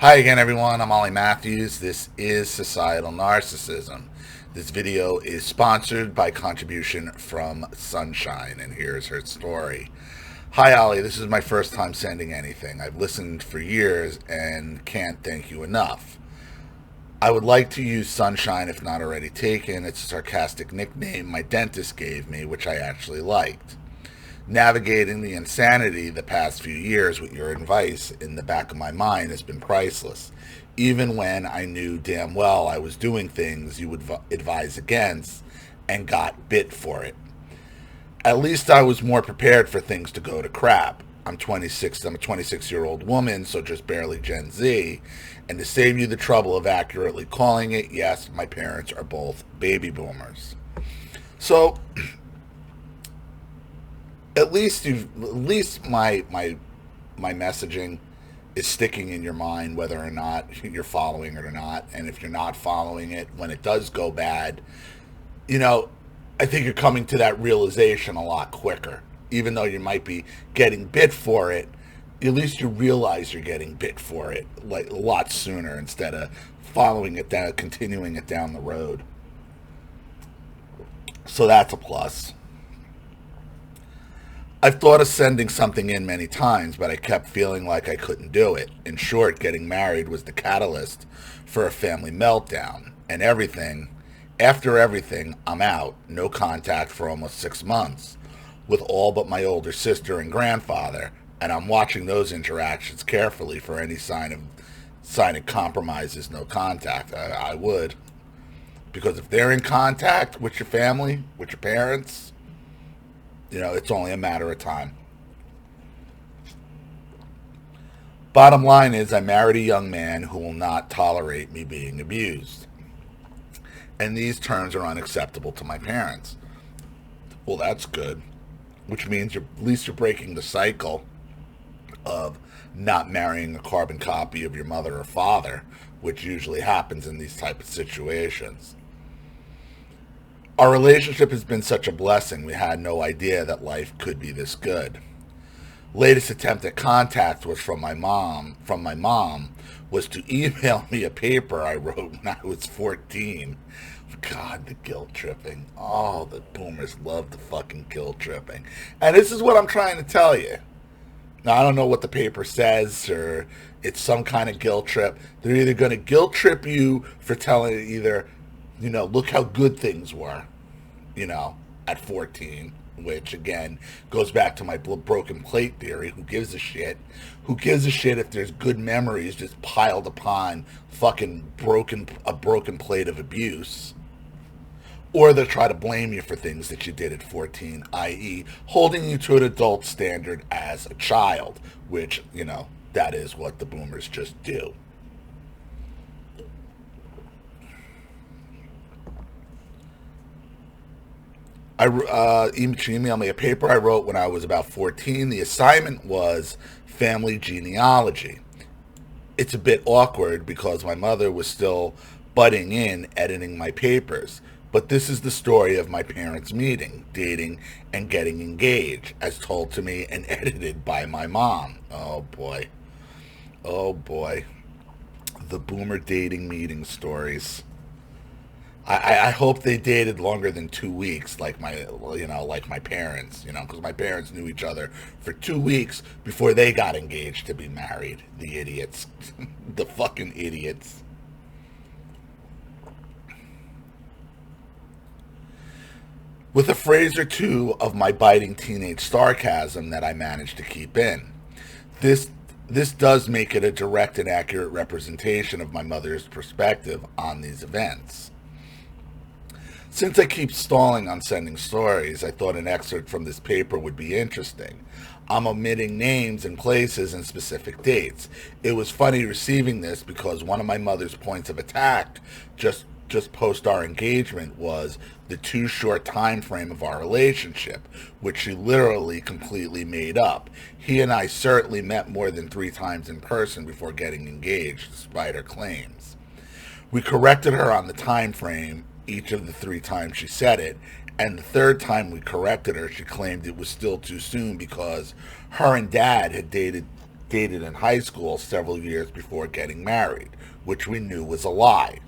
Hi again, everyone. I'm Ollie Matthews. This is Societal Narcissism. This video is sponsored by contribution from Sunshine, and here's her story. Hi, Ollie. This is my first time sending anything. I've listened for years and can't thank you enough. I would like to use Sunshine if not already taken. It's a sarcastic nickname my dentist gave me, which I actually liked. Navigating the insanity the past few years with your advice in the back of my mind has been priceless, even when I knew damn well I was doing things you would advise against and got bit for it. At least I was more prepared for things to go to crap. I'm 26. I'm a 26-year-old woman, so just barely Gen Z. And to save you the trouble of accurately calling it, yes, my parents are both baby boomers. So at least my messaging is sticking in your mind, whether or not you're following it or not. And if you're not following it, when it does go bad, you know, I think you're coming to that realization a lot quicker. Even though you might be getting bit for it, at least you realize you're getting bit for it like a lot sooner instead of following it down, continuing it down the road. So that's a plus. I've thought of sending something in many times, but I kept feeling like I couldn't do it. In short, getting married was the catalyst for a family meltdown. And after everything, I'm out. No contact for almost 6 months with all but my older sister and grandfather. And I'm watching those interactions carefully for any sign of compromise is no contact. I would. Because if they're in contact with your family, with your parents, it's only a matter of time. Bottom line is, I married a young man who will not tolerate me being abused. And these terms are unacceptable to my parents. Well, that's good. Which means at least you're breaking the cycle of not marrying a carbon copy of your mother or father, which usually happens in these type of situations. Our relationship has been such a blessing, we had no idea that life could be this good. Latest attempt at contact was from my mom. Was to email me a paper I wrote when I was 14. God, the guilt tripping. Oh, the boomers love the fucking guilt tripping. And this is what I'm trying to tell you. Now, I don't know what the paper says, or it's some kind of guilt trip. They're either going to guilt trip you for telling either, look how good things were, at 14, which again goes back to my broken plate theory. Who gives a shit? Who gives a shit if there's good memories just piled upon fucking a broken plate of abuse? Or they'll try to blame you for things that you did at 14, i.e., holding you to an adult standard as a child, which, that is what the boomers just do. She emailed me a paper I wrote when I was about 14. The assignment was family genealogy. It's a bit awkward because my mother was still butting in, editing my papers. But this is the story of my parents meeting, dating, and getting engaged, as told to me and edited by my mom. Oh boy. Oh boy. The boomer dating meeting stories. I hope they dated longer than 2 weeks, like my parents, because my parents knew each other for 2 weeks before they got engaged to be married. The idiots, the fucking idiots. With a phrase or two of my biting teenage sarcasm that I managed to keep in. This this does make it a direct and accurate representation of my mother's perspective on these events. Since I keep stalling on sending stories, I thought an excerpt from this paper would be interesting. I'm omitting names and places and specific dates. It was funny receiving this because one of my mother's points of attack just post our engagement was the too short time frame of our relationship, which she literally completely made up. He and I certainly met more than 3 times in person before getting engaged, despite her claims. We corrected her on the time frame each of the 3 times she said it, and the 3rd time we corrected her, she claimed it was still too soon because her and dad had dated dated in high school several years before getting married, which we knew was a lie.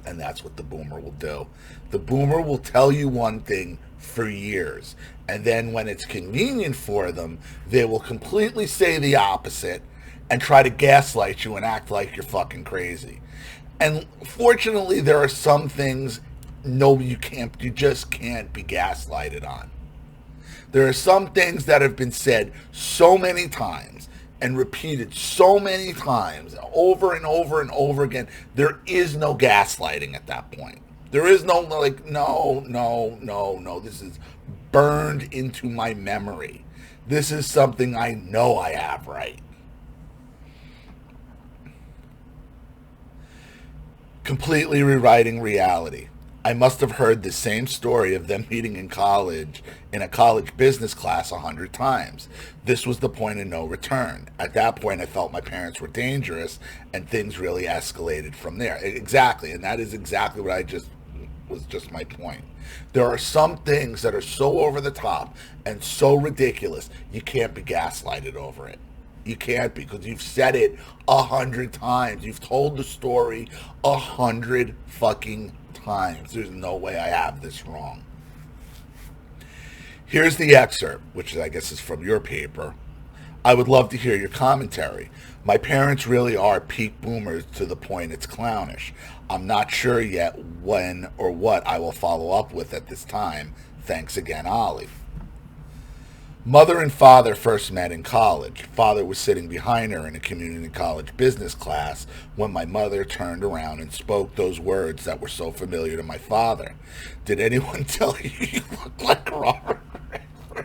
And that's what the boomer will do. The boomer will tell you one thing for years, and then when it's convenient for them, they will completely say the opposite and try to gaslight you and act like you're fucking crazy. And fortunately, there are some things no, you just can't be gaslighted on. There are some things that have been said so many times and repeated so many times over and over and over again. There is no gaslighting at that point. There is no like, no. This is burned into my memory. This is something I know I have right. Completely rewriting reality. I must have heard the same story of them meeting in college, in a college business class 100 times. This was the point of no return. At that point, I felt my parents were dangerous, and things really escalated from there. Exactly, and that is exactly what was just my point. There are some things that are so over the top and so ridiculous, you can't be gaslighted over it. You can't, because you've said it 100 times. You've told the story 100 fucking times. There's no way I have this wrong. Here's the excerpt, which I guess is from your paper. I would love to hear your commentary. My parents really are peak boomers to the point it's clownish. I'm not sure yet when or what I will follow up with at this time. Thanks again, Ollie. Mother and father first met in college. Father was sitting behind her in a community college business class when my mother turned around and spoke those words that were so familiar to my father. Did anyone tell you you look like Robert Redford?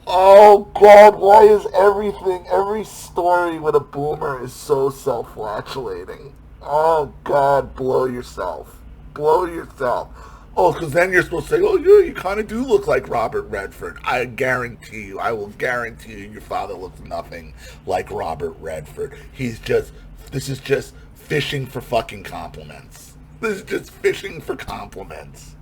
Oh God, why is every story with a boomer is so self-flatulating? Oh God, blow yourself. Blow yourself. Oh, because then you're supposed to say, oh, yeah, you kind of do look like Robert Redford. I will guarantee you your father looks nothing like Robert Redford. This is just fishing for fucking compliments. This is just fishing for compliments.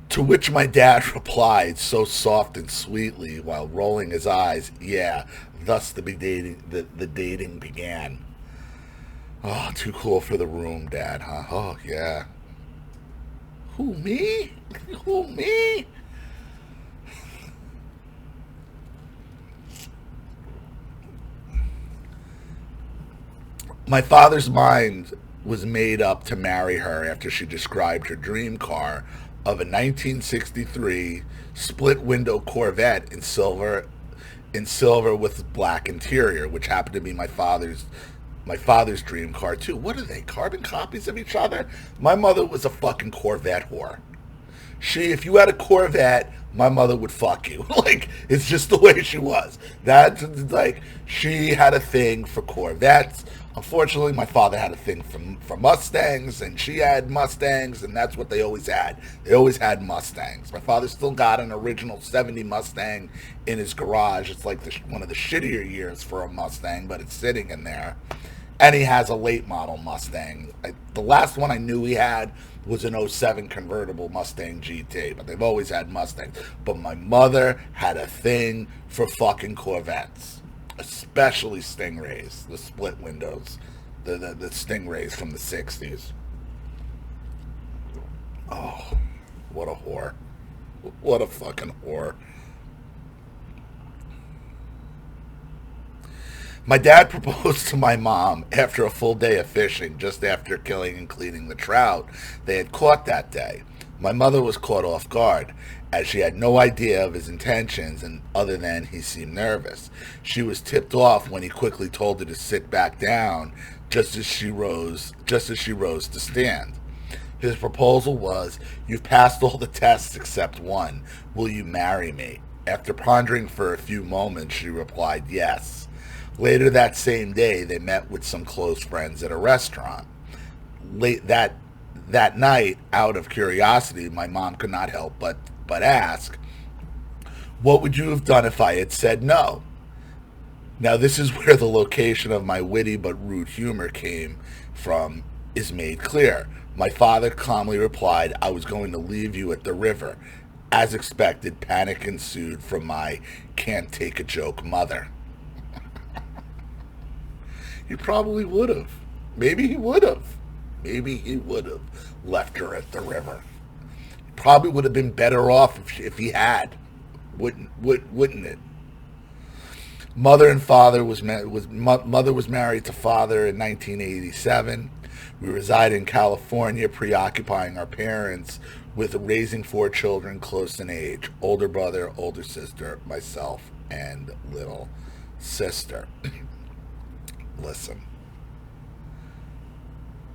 To which my dad replied so soft and sweetly while rolling his eyes, yeah, thus the dating began. Oh, too cool for the room, Dad, huh? Oh, yeah. Who, me? Who, me? My father's mind was made up to marry her after she described her dream car of a 1963 split-window Corvette in silver with black interior, which happened to be my father's dream car too. What are they, carbon copies of each other? My mother was a fucking Corvette whore. If you had a Corvette, my mother would fuck you. Like, it's just the way she was. That's like, she had a thing for Corvettes. Unfortunately, my father had a thing for Mustangs, and she had Mustangs, and that's what they always had. They always had Mustangs. My father still got an original 70 Mustang in his garage. It's like one of the shittier years for a Mustang, but it's sitting in there. And he has a late model Mustang. The last one I knew he had was an '07 convertible Mustang GT, but they've always had Mustangs. But my mother had a thing for fucking Corvettes, especially Stingrays, the split windows, the Stingrays from the 60s. Oh, what a whore. What a fucking whore. My dad proposed to my mom after a full day of fishing, just after killing and cleaning the trout they had caught that day. My mother was caught off guard, as she had no idea of his intentions, and other than he seemed nervous. She was tipped off when he quickly told her to sit back down, just as she rose to stand. His proposal was, "You've passed all the tests except one. Will you marry me?" After pondering for a few moments, she replied yes. Later that same day, they met with some close friends at a restaurant. Late that night, out of curiosity, my mom could not help but ask, "What would you have done if I had said no?" Now, this is where the location of my witty but rude humor came from is made clear. My father calmly replied, "I was going to leave you at the river," As expected, panic ensued from my can't take a joke mother. He probably would have. Maybe he would have. Maybe he would have left her at the river. Probably would have been better off if he had. Wouldn't it? Mother was married to father in 1987. We reside in California, preoccupying our parents with raising 4 children close in age: older brother, older sister, myself, and little sister. Listen,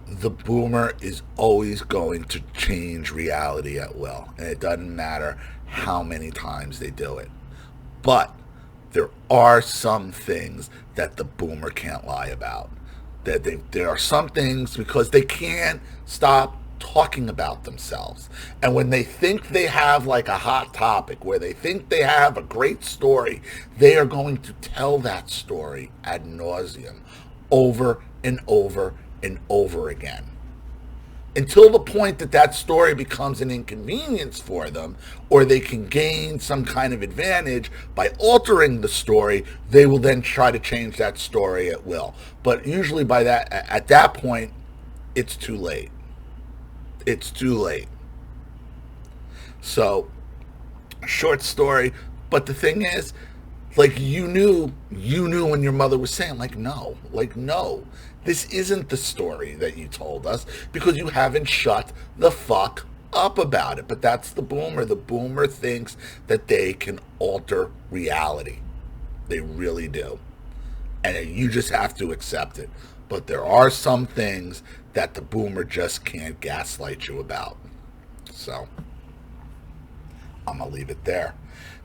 the boomer is always going to change reality at will, and it doesn't matter how many times they do it. But there are some things that the boomer can't lie about. There are some things because they can't stop talking about themselves. And when they think they have like a hot topic, where they think they have a great story, they are going to tell that story ad nauseum, over and over and over again, until the point that that story becomes an inconvenience for them, or they can gain some kind of advantage by altering the story. They will then try to change that story at will. But usually at that point, it's too late. It's too late. So, short story, but the thing is, like, you knew when your mother was saying, no, this isn't the story that you told us, because you haven't shut the fuck up about it. But that's the boomer. The boomer thinks that they can alter reality. They really do. And you just have to accept it. But there are some things that the boomer just can't gaslight you about. So, I'm going to leave it there.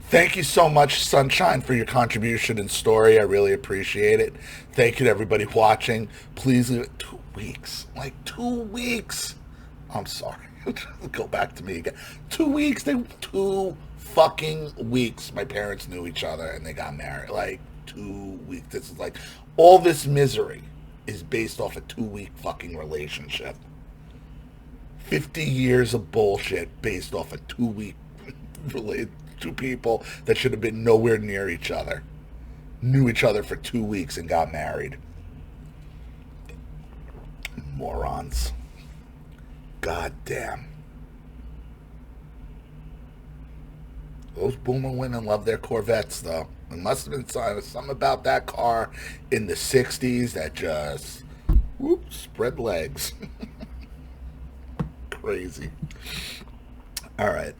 Thank you so much, Sunshine, for your contribution and story. I really appreciate it. Thank you to everybody watching. Please leave it 2 weeks. 2 weeks. I'm sorry. Go back to me again. 2 weeks. 2 fucking weeks. My parents knew each other and they got married. 2 weeks. This is all this misery is based off a 2-week fucking relationship. 50 years of bullshit based off a 2-week relationship. 2 people that should have been nowhere near each other knew each other for 2 weeks and got married. Morons. God damn. Those boomer women love their Corvettes, though. There must have been something about that car in the 60s that just spread legs. Crazy. All right.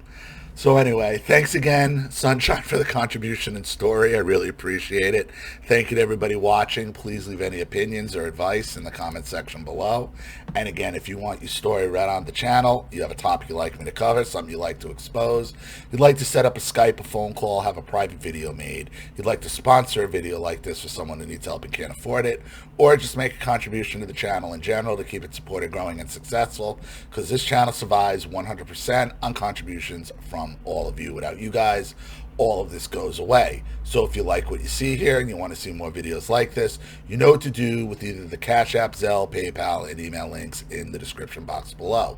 So anyway, thanks again, Sunshine, for the contribution and story. I really appreciate it. Thank you to everybody watching. Please leave any opinions or advice in the comment section below. And again, if you want your story read on the channel, you have a topic you'd like me to cover, something you'd like to expose, you'd like to set up a Skype, a phone call, have a private video made, you'd like to sponsor a video like this for someone who needs help and can't afford it, or just make a contribution to the channel in general to keep it supported, growing, and successful, because this channel survives 100% on contributions from all of you. Without you guys, all of this goes away. So if you like what you see here and you want to see more videos like this, you know what to do with either the Cash App, Zelle, PayPal, and email links in the description box below.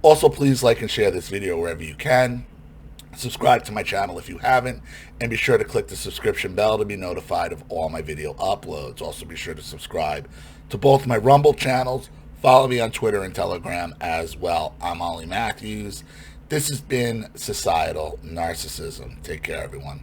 Also, please like and share this video wherever you can. Subscribe to my channel if you haven't, and be sure to click the subscription bell to be notified of all my video uploads. Also, be sure to subscribe to both my Rumble channels. Follow me on Twitter and Telegram as well. I'm Ollie Matthews. This has been Societal Narcissism. Take care, everyone.